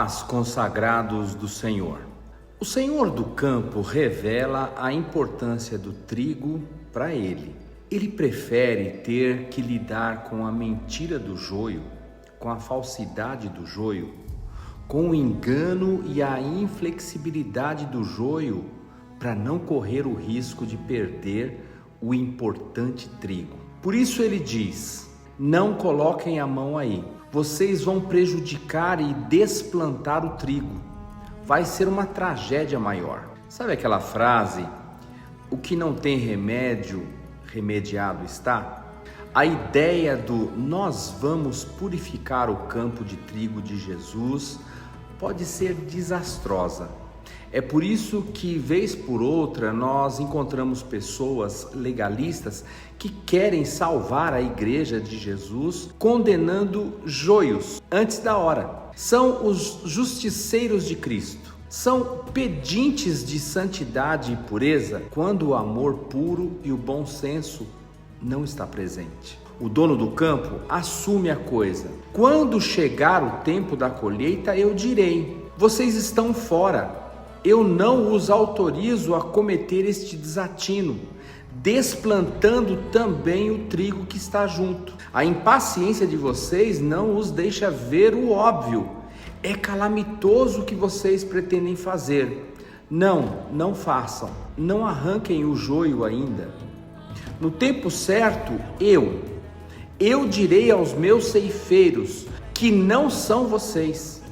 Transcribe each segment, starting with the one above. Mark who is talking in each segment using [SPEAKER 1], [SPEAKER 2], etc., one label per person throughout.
[SPEAKER 1] Paz, consagrados do Senhor. O Senhor do campo revela a importância do trigo para ele. Ele prefere ter que lidar com a mentira do joio, com a falsidade do joio, com o engano e a inflexibilidade do joio, para não correr o risco de perder o importante trigo. Por isso ele diz: não coloquem a mão aí, vocês vão prejudicar e desplantar o trigo. Vai ser uma tragédia maior. Sabe aquela frase, o que não tem remédio, remediado está? A ideia do nós vamos purificar o campo de trigo de Jesus pode ser desastrosa. É por isso que, vez por outra, nós encontramos pessoas legalistas que querem salvar a igreja de Jesus condenando joios antes da hora. São os justiceiros de Cristo. São pedintes de santidade e pureza quando o amor puro e o bom senso não está presente. O dono do campo assume a coisa. Quando chegar o tempo da colheita, eu direi: vocês estão fora. Eu não os autorizo a cometer este desatino, desplantando também o trigo que está junto. A impaciência de vocês não os deixa ver o óbvio. É calamitoso o que vocês pretendem fazer. Não façam. Não arranquem o joio ainda. No tempo certo, eu direi aos meus ceifeiros, que não são vocês.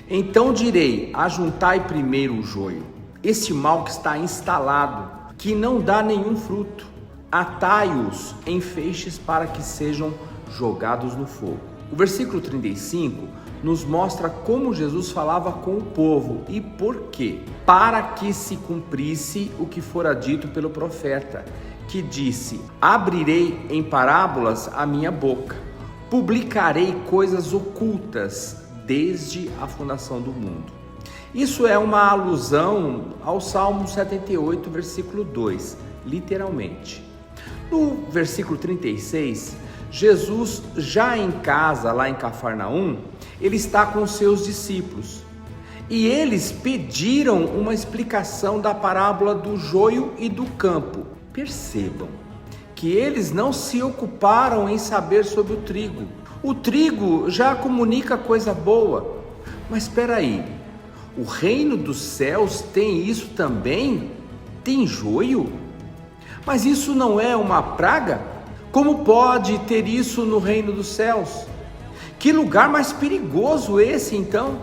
[SPEAKER 1] Então direi: ajuntai primeiro o joio, este mal que está instalado, que não dá nenhum fruto. Atai-os em feixes para que sejam jogados no fogo. O versículo 35 nos mostra como Jesus falava com o povo e por quê. Para que se cumprisse o que fora dito pelo profeta, que disse: abrirei em parábolas a minha boca, publicarei coisas ocultas desde a fundação do mundo. Isso é uma alusão ao Salmo 78, versículo 2, literalmente. No versículo 36, Jesus, já em casa, lá em Cafarnaum, ele está com seus discípulos. E eles pediram uma explicação da parábola do joio e do campo. Percebam que eles não se ocuparam em saber sobre o trigo. O trigo já comunica coisa boa. Mas espera aí, o reino dos céus tem isso também? Tem joio? Mas isso não é uma praga? Como pode ter isso no reino dos céus? Que lugar mais perigoso esse então?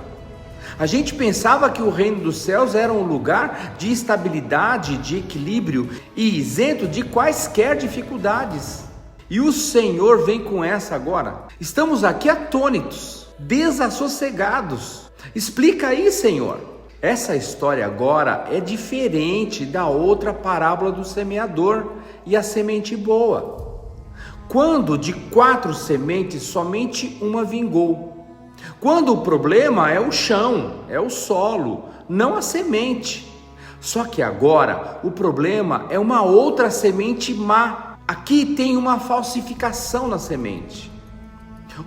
[SPEAKER 1] A gente pensava que o reino dos céus era um lugar de estabilidade, de equilíbrio e isento de quaisquer dificuldades. E o Senhor vem com essa agora. Estamos aqui atônitos, desassossegados. Explica aí, Senhor. Essa história agora é diferente da outra parábola do semeador e a semente boa. Quando de 4 sementes somente uma vingou. Quando o problema é o chão, é o solo, não a semente. Só que agora o problema é uma outra semente má. Aqui tem uma falsificação na semente.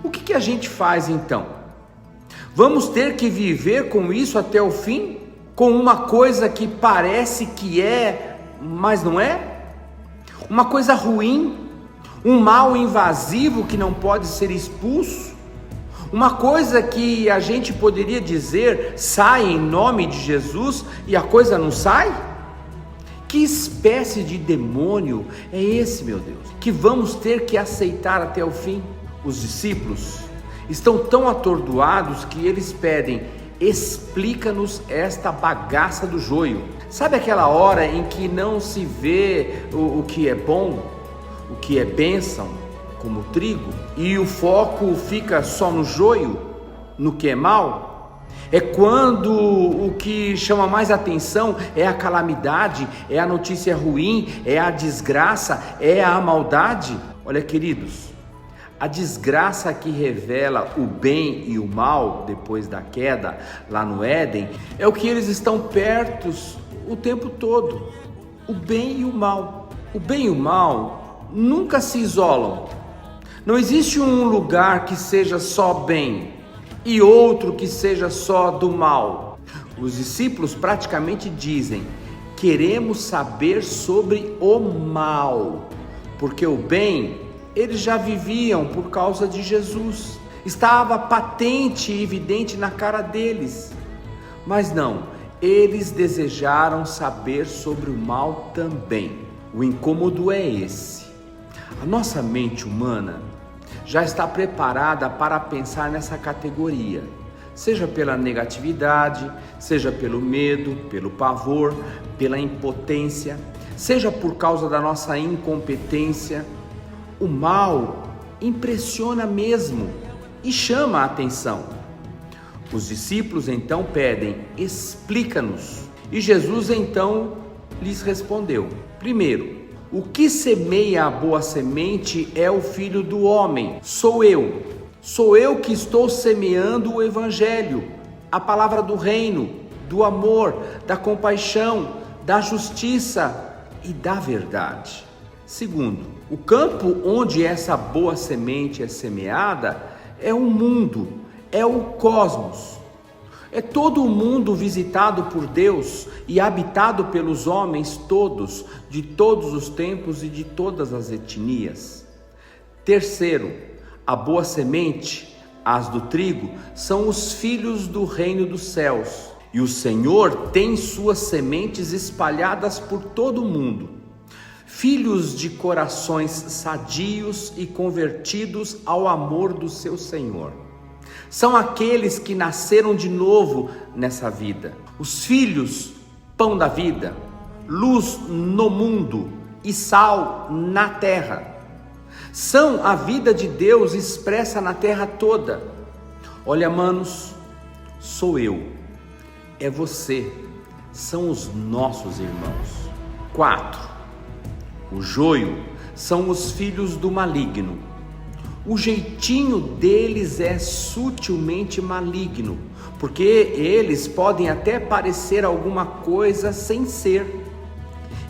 [SPEAKER 1] O que a gente faz então? Vamos ter que viver com isso até o fim? Com uma coisa que parece que é, mas não é? Uma coisa ruim? Um mal invasivo que não pode ser expulso? Uma coisa que a gente poderia dizer sai em nome de Jesus e a coisa não sai? Que espécie de demônio é esse, meu Deus, que vamos ter que aceitar até o fim? Os discípulos estão tão atordoados que eles pedem: explica-nos esta bagaça do joio. Sabe aquela hora em que não se vê o que é bom, o que é bênção, como o trigo, e o foco fica só no joio, no que é mal? É quando o que chama mais atenção é a calamidade, é a notícia ruim, é a desgraça, é a maldade. Olha, queridos, a desgraça que revela o bem e o mal depois da queda lá no Éden é o que eles estão perto o tempo todo. O bem e o mal. O bem e o mal nunca se isolam. Não existe um lugar que seja só bem e outro que seja só do mal. Os discípulos praticamente dizem: queremos saber sobre o mal, porque o bem eles já viviam por causa de Jesus. Estava patente e evidente na cara deles. Mas não, eles desejaram saber sobre o mal também. O incômodo é esse. A nossa mente humana já está preparada para pensar nessa categoria, seja pela negatividade, seja pelo medo, pelo pavor, pela impotência, seja por causa da nossa incompetência. O mal impressiona mesmo e chama a atenção. Os discípulos então pedem: explica-nos. E Jesus então lhes respondeu: primeiro, o que semeia a boa semente é o Filho do Homem, sou eu. Sou eu que estou semeando o Evangelho, a palavra do reino, do amor, da compaixão, da justiça e da verdade. Segundo, o campo onde essa boa semente é semeada é o mundo, é o cosmos. É todo o mundo visitado por Deus e habitado pelos homens todos, de todos os tempos e de todas as etnias. Terceiro, a boa semente, as do trigo, são os filhos do reino dos céus. E o Senhor tem suas sementes espalhadas por todo o mundo. Filhos de corações sadios e convertidos ao amor do seu Senhor. São aqueles que nasceram de novo nessa vida. Os filhos, pão da vida, luz no mundo e sal na terra. São a vida de Deus expressa na terra toda. Olha, manos, sou eu, é você, são os nossos irmãos. 4. O joio são os filhos do maligno. O jeitinho deles é sutilmente maligno, porque eles podem até parecer alguma coisa sem ser.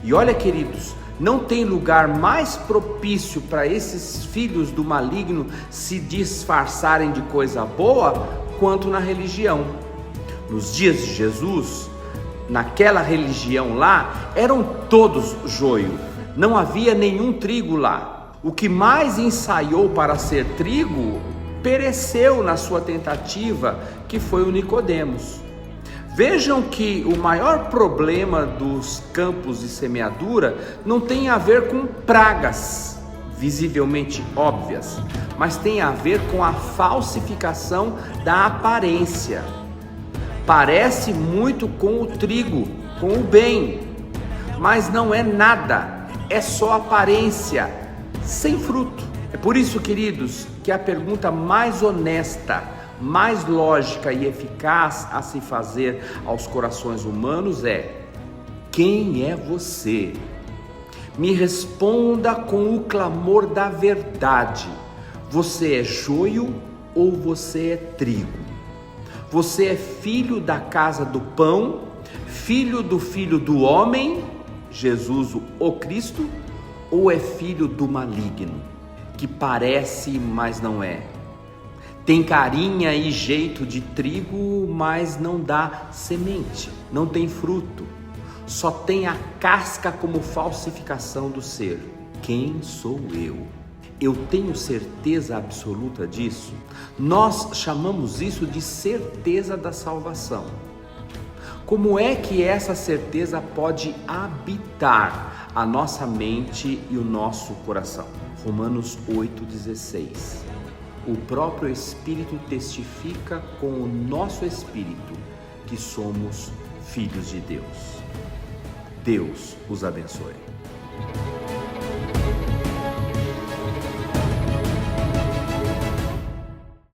[SPEAKER 1] E olha, queridos, não tem lugar mais propício para esses filhos do maligno se disfarçarem de coisa boa quanto na religião. Nos dias de Jesus, naquela religião lá, eram todos joio, não havia nenhum trigo lá. O que mais ensaiou para ser trigo, pereceu na sua tentativa, que foi o Nicodemos. Vejam que o maior problema dos campos de semeadura não tem a ver com pragas visivelmente óbvias, mas tem a ver com a falsificação da aparência. Parece muito com o trigo, com o bem, mas não é nada, é só aparência, sem fruto. É por isso, queridos, que a pergunta mais honesta, mais lógica e eficaz a se fazer aos corações humanos é: quem é você? Me responda com o clamor da verdade. Você é joio ou você é trigo? Você é filho da casa do pão, filho do homem, Jesus o Cristo, ou é filho do maligno, que parece, mas não é? Tem carinha e jeito de trigo, mas não dá semente, não tem fruto, só tem a casca como falsificação do ser. Quem sou eu? Eu tenho certeza absoluta disso? Nós chamamos isso de certeza da salvação. Como é que essa certeza pode habitar a nossa mente e o nosso coração? Romanos 8,16. O próprio Espírito testifica com o nosso espírito que somos filhos de Deus. Deus os abençoe.